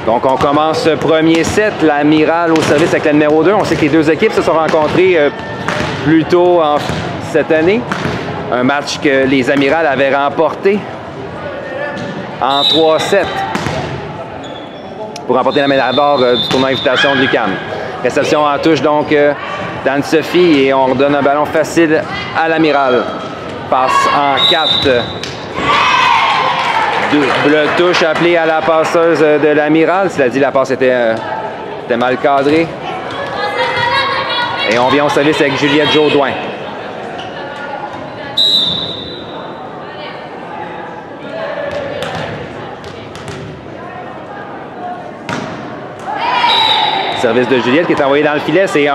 Donc, on commence ce premier set. L'Amiral au service avec la numéro 2. On sait que les deux équipes se sont rencontrées plus tôt cette année. Un match que les Amirals avaient remporté en 3-7 pour remporter la médaille d'or du tournoi Invitation de l'UQAM. Réception en touche, donc, d'Anne-Sophie. Et on redonne un ballon facile à l'Amiral. Passe en 4. Double touche appelée à la passeuse de l'Amiral. Cela dit, la passe était mal cadrée. Et on vient au service avec Juliette Jaudoin. Service de Juliette qui est envoyé dans le filet, c'est 1-1.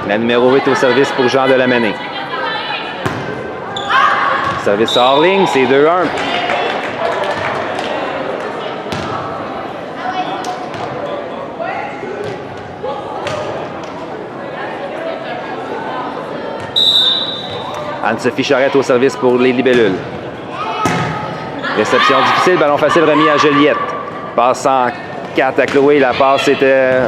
La numéro 8 au service pour Jean Delamenay. Service hors ligne, c'est 2-1. Anne-Sophie Charette au service pour les libellules. Réception difficile, ballon facile remis à Juliette. Passe en 4 à Chloé, la passe était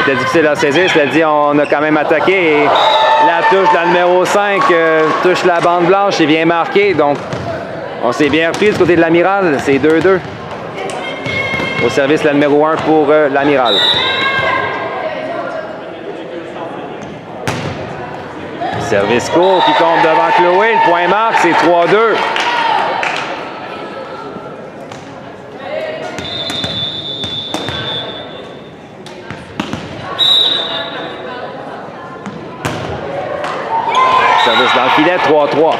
était difficile à saisir, c'est-à-dire on a quand même attaqué et la touche de la numéro 5 touche la bande blanche et vient marquer, donc on s'est bien repris du côté de l'Amiral, c'est 2-2. Au service la numéro 1 pour l'Amiral. Service court qui tombe devant Chloé, le point marque, c'est 3-2. Service dans le filet, 3-3.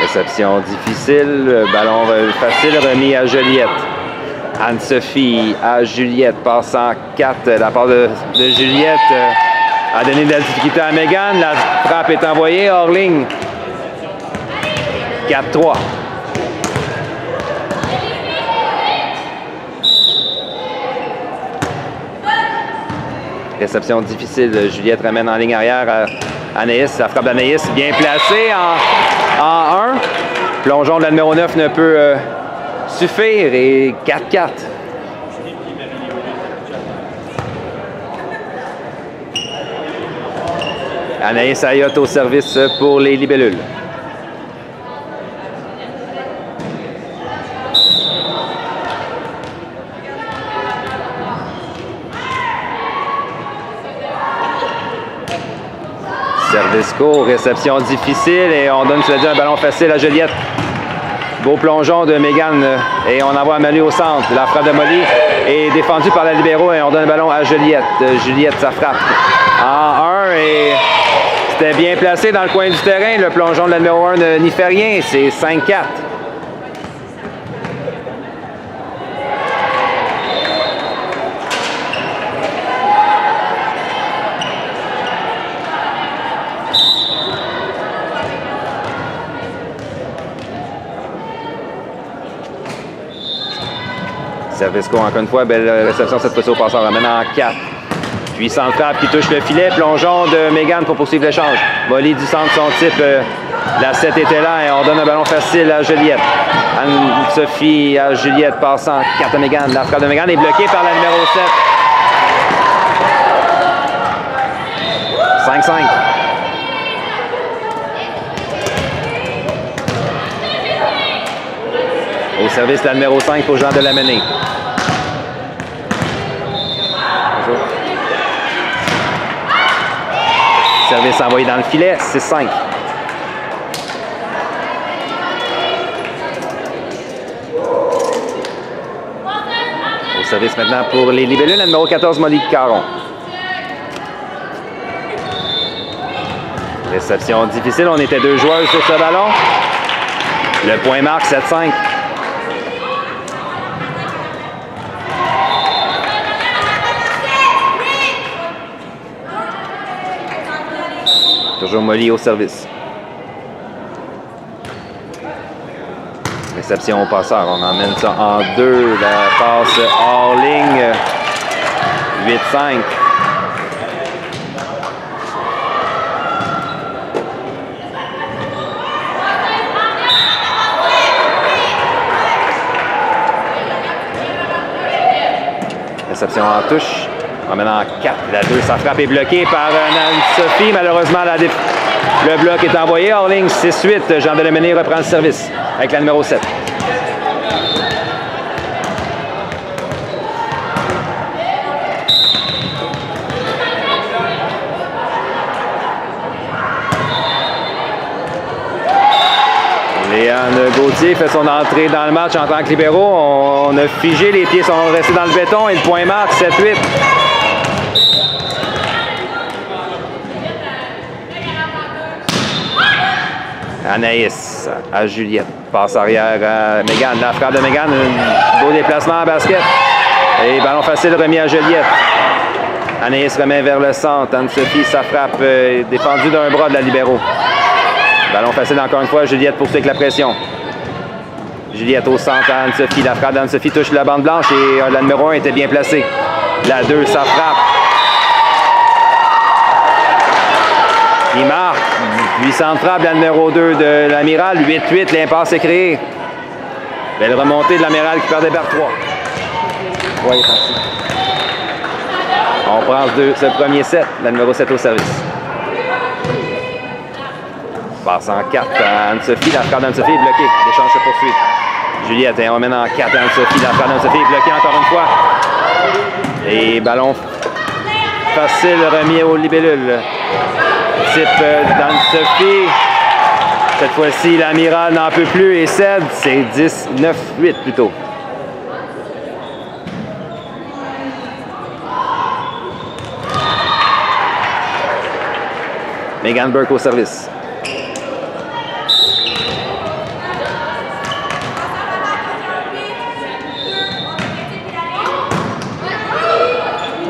Réception difficile, ballon facile remis à Juliette. Anne-Sophie à Juliette, passe en 4. La part de Juliette a donné de la difficulté à Mégane. La frappe est envoyée hors ligne. 4-3. Réception difficile. Juliette ramène en ligne arrière à Anaïs. La frappe d'Anaïs bien placée en 1. Plongeon de la numéro 9 ne peut suffire et 4-4. Anaïs Ayotte au service pour les libellules. Service court, réception difficile et on donne, un ballon facile à Juliette. Beau plongeon de Mégane et on envoie Manu au centre. La frappe de Molly est défendue par la libéraux et on donne le ballon à Juliette. Juliette, sa frappe en 1 et c'était bien placé dans le coin du terrain. Le plongeon de la numéro 1 n'y fait rien. C'est 5-4. Service court encore une fois, belle réception cette fois-ci au passeur, ramène en 4. Puis centre frappe qui touche le filet, plongeon de Mégane pour poursuivre l'échange. Molly du centre, son type, la 7 était là et on donne un ballon facile à Juliette. Anne-Sophie à Juliette, passe en 4 à Mégane. La frappe de Mégane est bloquée par la numéro 7. 5-5. Au service, la numéro 5 pour Jean Delamenay. Service envoyé dans le filet, 6-5. Au service maintenant pour les libellules, la numéro 14, Molly Caron. Réception difficile, on était 2 joueurs sur ce ballon. Le point marque, 7-5. Sergio Molly au service. Réception au passeur. On emmène ça en 2. La passe hors ligne. 8-5. Réception en touche. On emmène en 4. La 2, sa frappe est bloquée par Anne-Sophie. Malheureusement, le bloc est envoyé hors ligne. 6-8. Jean Delémené reprend le service avec la numéro 7. Léane Gauthier fait son entrée dans le match en tant que libéraux. On a figé, les pieds sont restés dans le béton et le point marque 7-8. Anaïs à Juliette. Passe arrière à Mégane. La frappe de Mégane. Un beau déplacement en basket. Et ballon facile remis à Juliette. Anaïs remet vers le centre. Anne-Sophie, sa frappe défendue d'un bras de la libéraux. Ballon facile encore une fois. Juliette poursuit avec la pression. Juliette au centre à Anne-Sophie. La frappe d'Anne-Sophie touche la bande blanche et la numéro 1 était bien placée. La 2, sa frappe. Il marque. Puissante frappe de la numéro 2 de l'Amiral. 8-8, l'impasse est créée. Belle remontée de l'Amiral qui perdait par 3. 3 est parti. On prend ce premier set. La numéro 7 au service. Passe en 4 à Anne-Sophie. La frappe d'Anne-Sophie est bloquée. L'échange se poursuit. Juliette, on mène en 4 à Anne-Sophie. La frappe d'Anne-Sophie est bloquée encore une fois. Et ballon facile remis au libellule. Type d'Anne-Sophie. Cette fois-ci, l'Amiral n'en peut plus et cède. C'est 10-9-8 plutôt. Megan Burke au service.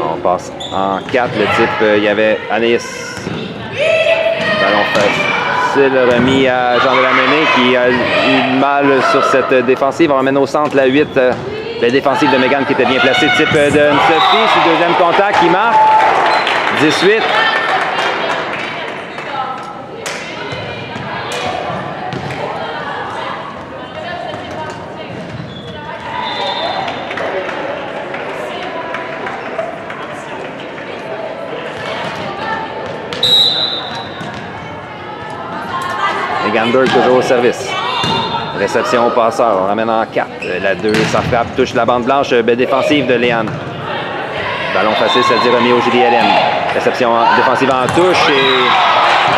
On passe en 4. Le type, il y avait Anaïs. Ballon facile remis à Jean Delémené qui a eu mal sur cette défensive. On ramène au centre la 8. La défensive de Mégane qui était bien placée. Type de Sophie sur le deuxième contact qui marque. 18. Gamberg toujours au service. Réception au passeur. On ramène en 4. La 2, sa frappe touche la bande blanche. Belle défensive de Léane. Ballon facile, ça dit remis au JDLM. Réception défensive en touche. Et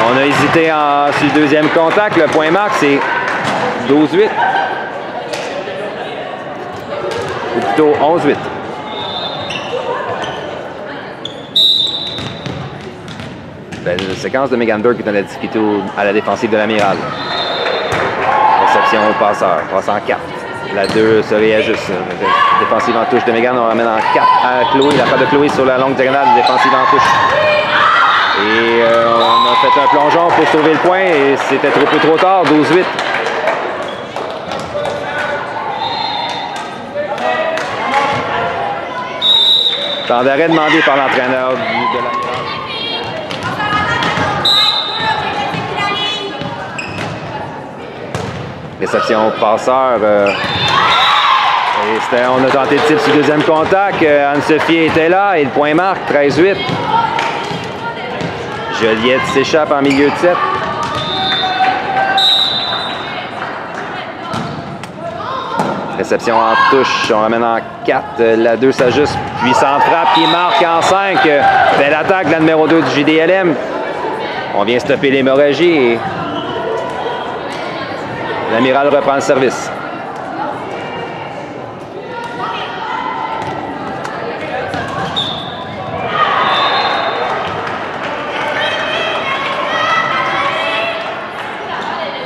on a hésité sur le deuxième contact. Le point marque, c'est 12-8. Ou plutôt 11-8. Belle séquence de Megan Burke qui donne la difficulté à la défensive de l'Amiral. Réception au passeur. Passe en 4. La 2 se réajuste. Défensive en touche de Megan. On ramène en 4 à Chloé. La frappe de Chloé sur la longue diagonale. Défensive en touche. Et on a fait un plongeon pour sauver le point. Et c'était trop tard. 12-8. Temps d'arrêt demandé par l'entraîneur de l'Amiral. Réception au passeur. On a tenté le type sur le deuxième contact. Anne-Sophie était là et le point marque, 13-8. Joliette s'échappe en milieu de 7. Réception en touche. On ramène en 4. La 2 s'ajuste. Puissante frappe qui marque en 5. Belle attaque de la numéro 2 du JDLM. On vient stopper l'hémorragie et l'Amiral reprend le service.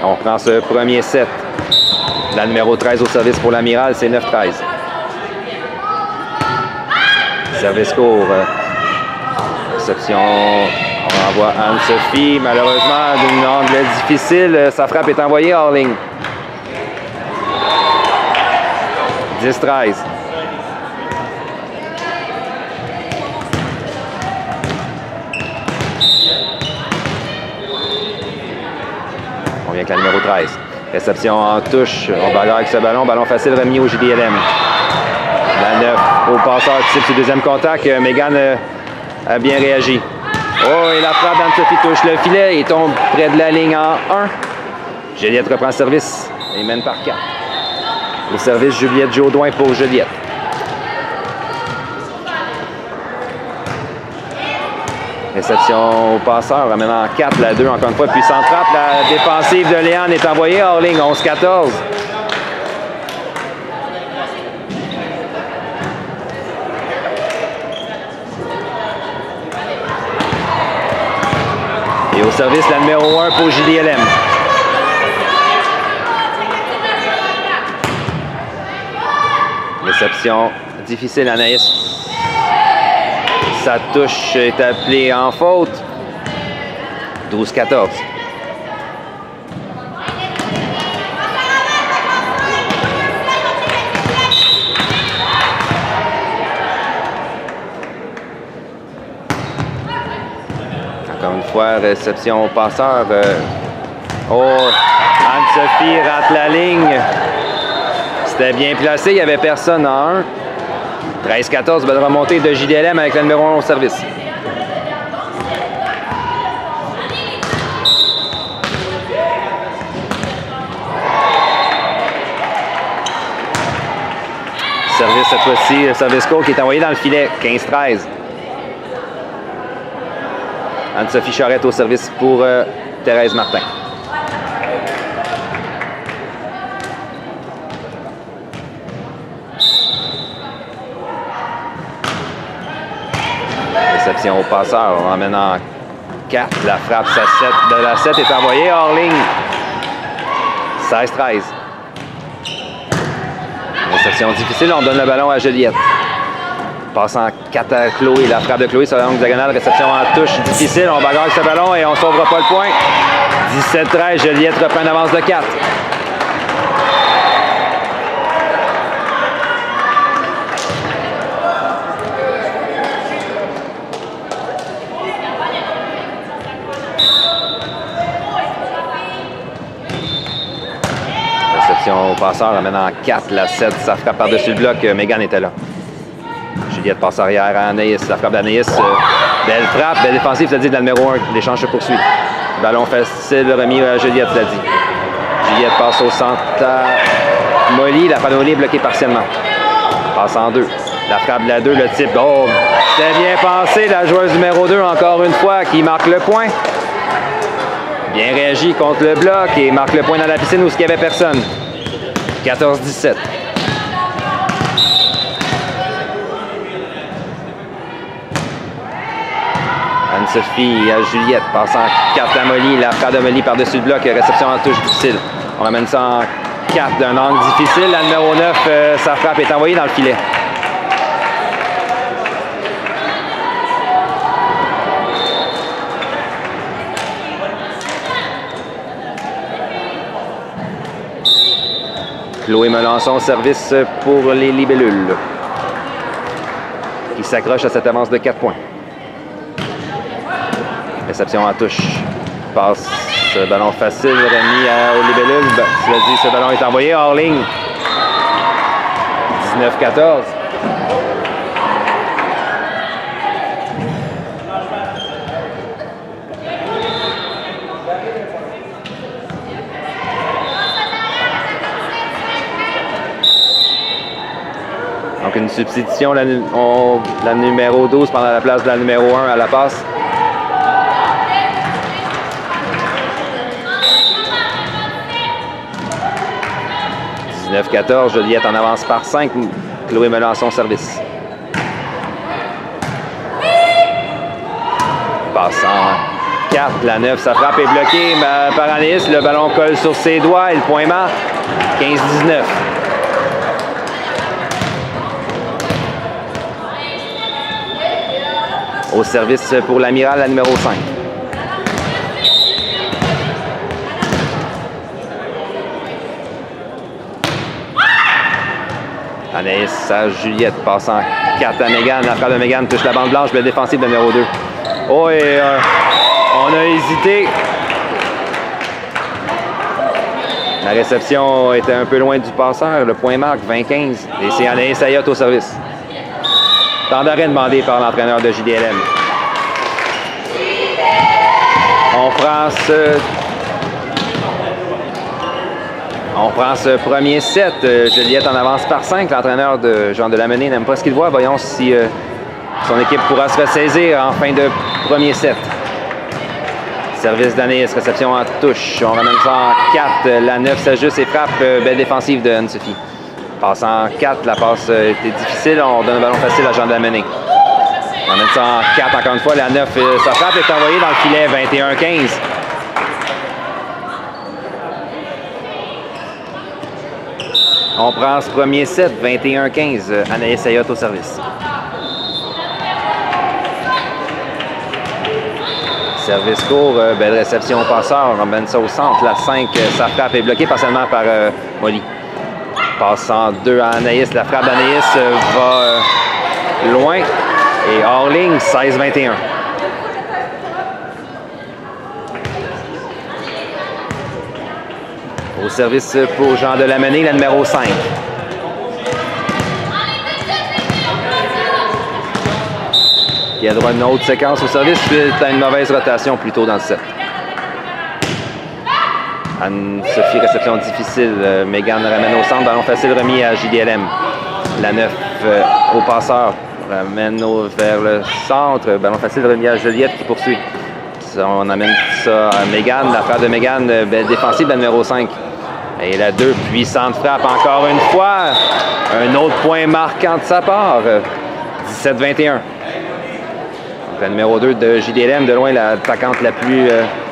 On prend ce premier set. La numéro 13 au service pour l'Amiral, c'est 9-13. Service court. Réception. On envoie Anne-Sophie, malheureusement, d'une angle difficile. Sa frappe est envoyée hors ligne. 10-13. On vient avec la numéro 13. Réception en touche. On bagarre avec ce ballon. Ballon facile remis au JDLM. La 9 au passeur qui cible sur deuxième contact. Megan a bien réagi. Oh, et la frappe d'Anne-Sophie touche le filet et tombe près de la ligne en 1. Juliette reprend le service et mène par 4. Au service, Juliette Jaudoin pour Juliette. Réception au passeur, ramenant 4, la 2 encore une fois, puissante frappe. La défensive de Léane est envoyée hors ligne, 11-14. Et au service, la numéro 1 pour JDLM. Réception difficile, Anaïs. Sa touche est appelée en faute. 12-14. Encore une fois, réception au passeur. Oh, Anne-Sophie rate la ligne. C'était bien placé, il n'y avait personne en 1. 13-14, belle remontée de JDLM avec la numéro 1 au service. Service cette fois-ci, le service court qui est envoyé dans le filet, 15-13. Anne-Sophie Charette au service pour Thérèse Martin. Réception au passeur, on emmène en 4. La frappe de la 7 est envoyée hors ligne. 16-13. Réception difficile, on donne le ballon à Juliette. Passe en 4 à Chloé. La frappe de Chloé sur la longue diagonale. Réception en touche difficile. On bagarre avec ce ballon et on ne sauvera pas le point. 17-13. Juliette reprend une avance de 4. Réception au passeur, amène en 4, la 7, ça frappe par-dessus le bloc. Megan était là. Juliette passe arrière à Anaïs. La frappe d'Anaïs. Belle frappe, belle défensive, ça dit de la numéro 1. L'échange se poursuit. Ballon facile remis à Juliette, ça dit. Juliette passe au centre à Molly. La frappe de Molly est bloquée partiellement. Passe en 2. La frappe de la 2, le type. Oh, c'était bien passé, la joueuse numéro 2, encore une fois, qui marque le point. Bien réagi contre le bloc et marque le point dans la piscine où il n'y avait personne. 14-17. Anne-Sophie à Juliette, passe en 4 à Molly. La frappe de Molly par-dessus le bloc, réception en touche difficile. On ramène ça en 4 d'un angle difficile. La numéro 9, sa frappe est envoyée dans le filet. Chloé Melançon au service pour les libellules, qui s'accroche à cette avance de 4 points. Réception en touche. Passe ce ballon facile remis aux libellules. Cela dit, ce ballon est envoyé hors ligne. 19-14. Donc une substitution, la numéro 12 prend la place de la numéro 1 à la passe. « 19-14, Juliette en avance par 5, Chloé Melançon service. Passe en 4, la 9, sa frappe est bloquée par Anaïs, le ballon colle sur ses doigts et le point marque. 15-19. Au service pour l'amiral, la numéro 5. Anaïs à Juliette, passant 4 à Mégane. La frappe de Mégane touche la bande blanche, belle défensive de numéro 2. Oh, et on a hésité. La réception était un peu loin du passeur. Le point marque 20-15. Et c'est Anaïs Ayotte au service. Temps d'arrêt demandé par l'entraîneur de JDLM. On prend ce premier set. Juliette en avance par 5. L'entraîneur de Jean Delamenay n'aime pas ce qu'il voit. Voyons si son équipe pourra se ressaisir en fin de premier set. Service d'Anaïs, réception en touche. On ramène ça en 4. La 9 s'ajuste et frappe. Belle défensive de Anne-Sophie. Passe en 4. La passe était difficile. On donne un ballon facile à Jean Delamenay. On ramène ça en 4 encore une fois. La 9, sa frappe est envoyée dans le filet. 21-15. On prend ce premier set, 21-15. Anaïs Ayotte au service. Service court, belle réception au passeur. On ramène ça au centre. La 5, sa frappe est bloquée partiellement par Molly. Passe en 2 à Anaïs. La frappe d'Anaïs va loin. Et hors ligne, 16-21. Au service pour Jean Delamenay, la numéro 5. Il a droit à une autre séquence au service, puis il a une mauvaise rotation plus tôt dans le set. Anne-Sophie, réception difficile. Mégane ramène au centre, ballon facile remis à JDLM. La 9 au passeur, ramène vers le centre, ballon facile remis à Juliette qui poursuit. On amène ça à Mégane, la frappe de Mégane, belle défensive, la numéro 5. Et la 2, puissante frappe encore une fois. Un autre point marquant de sa part. 17-21. La numéro 2 de JDLM, de loin l'attaquante la plus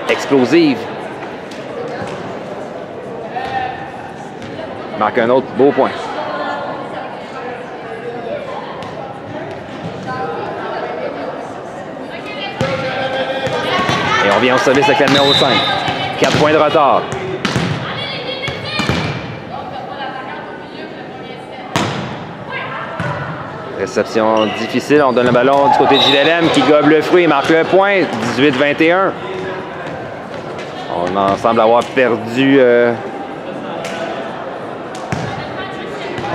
explosive. Marque un autre beau point. Et on vient au service avec la numéro 5. 4 points de retard. Réception difficile. On donne le ballon du côté de JDLM qui gobe le fruit et marque le point. 18-21. On semble avoir perdu...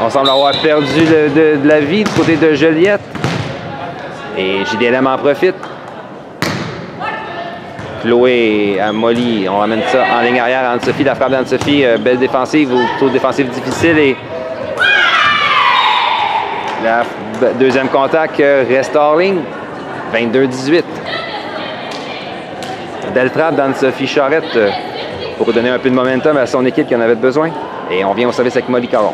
on semble avoir perdu de la vie du côté de Juliette. Et JDLM en profite. Chloé à Molly. On ramène ça en ligne arrière à Anne-Sophie. La frappe d'Anne-Sophie, belle défensive ou plutôt défensive difficile. Et la deuxième contact reste hors ligne. 22-18. Belle frappe d'Anne-Sophie Charette pour donner un peu de momentum à son équipe qui en avait besoin. Et on vient au service avec Molly Caron.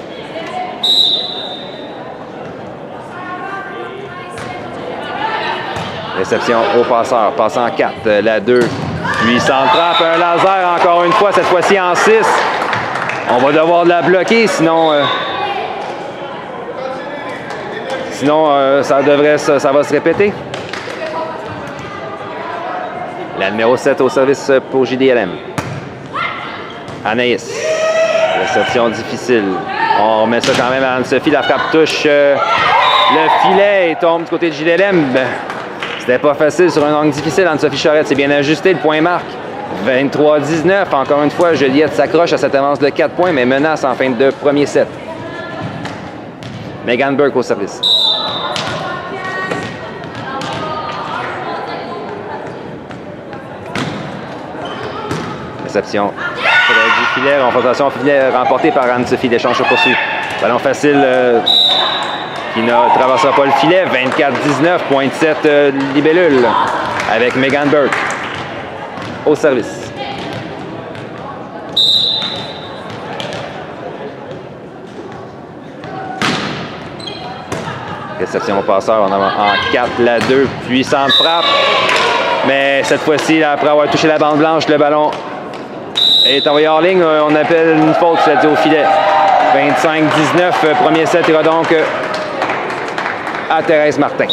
Réception au passeur, passant en 4, la 2, puissante frappe, un laser encore une fois, cette fois-ci en 6. On va devoir la bloquer, sinon ça va se répéter. La numéro 7 au service pour JDLM. Anaïs, réception difficile. On remet ça quand même à Anne-Sophie, la frappe touche le filet et tombe du côté de JDLM. C'était pas facile sur un angle difficile. Anne-Sophie Charette, c'est bien ajusté. Le point marque 23-19. Encore une fois, Juliette s'accroche à cette avance de 4 points, mais menace en fin de premier set. Megan Burke au service. Réception près du filet. Confrontation au filet remportée par Anne-Sophie. L'échange se poursuit. Ballon facile. Qui ne traversera pas le filet. 24-19, point de 7 libellule avec Megan Burke au service. Réception au passeur, on a en 4 la 2, puissante frappe. Mais cette fois-ci, après avoir touché la bande blanche, le ballon est envoyé hors ligne. On appelle une faute, c'est-à-dire au filet. 25-19, premier set ira donc à Thérèse Martin.